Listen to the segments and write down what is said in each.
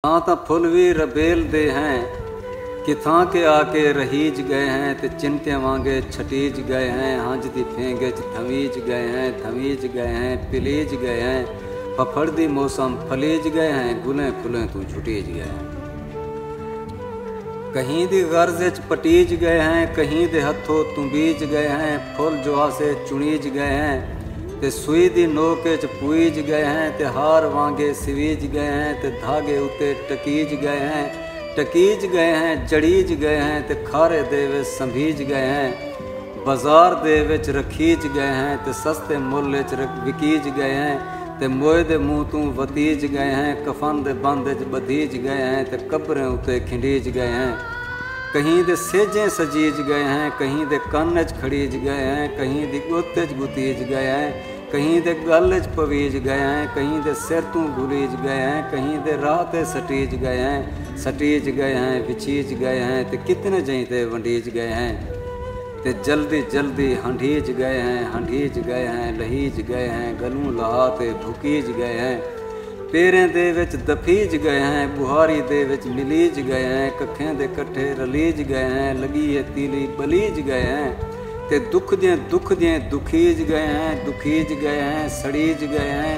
हाँ तो फुल भी रबेल दे हैं किथां के आके रहीज गए हैं ते चिंटे वांगे छटीज गए हैं हंज दी फेंगे च थमीज गए हैं थमीज गए हैं पिलीज गए हैं फफड़ दी मौसम फलीज गए हैं गुलें फुलें तू छुटीज गए हैं कहीं दी गर्ज च पटीज गए हैं कहीं दे हथों तू बीज गए हैं फुल जुआ से चुनीज गए हैं ते सुई दी नोके च पुईज गए हैं ते हार वांगे सिवीज गए हैं ते धागे उते टकीज गए हैं टकीज गए हैं जड़ीज गए हैं ते खारे दे विच संभीज गए हैं बाजार दे विच रखीज गए हैं ते सस्ते मुल्ल च विकीज गए हैं ते मोए दे मुंह तू वतीज गए हैं कफन दे बंद च बधीज गए हैं ते कब्रें उते खिंडीज गए हैं कहीं दे सेजें सजीज गए हैं कहीं दे कन्न च खड़ीज गए हैं कहीं दी गोते च गुतीज गए हैं कहीं दे गल च पवीज गए हैं कहीं दे सिर तू गुलीज गए हैं कहीं दे राह ते सटीज गए हैं सटीज गए हैं विछीज गए हैं ते कितने जहीं ते वंडीज गए हैं ते जल्दी जल्दी हंडीज गए हैं लहीज गए हैं गलूं लहा ते भुकीज गए हैं पेरें दे विच दफीज गए हैं बुहारी दे विच मिलीज गए हैं कखें दे कट्ठे रलीज गए हैं लगी है तीली बलीज गए हैं ते दुख दिए दुखीज गए हैं सड़ीज गए हैं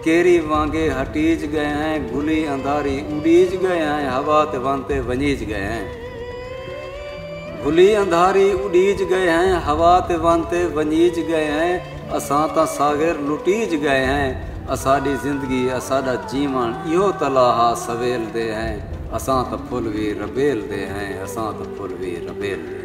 केरी वांगे हटीज गए हैं गुली अंधारी उड़ीज गए हैं हवा ते वांते वंजीज गए हैं गुली अंधारी उड़ीज गए हैं हवा ते वांते वंजीज गए हैं असां तां सागर लुटीज गए हैं असाडी जिंदगी असाडा जीवन इहो तलाहा सवेल दे हैं असां तो फुल भी रबेल दे हैं असां तो फुल भी रबेल दे।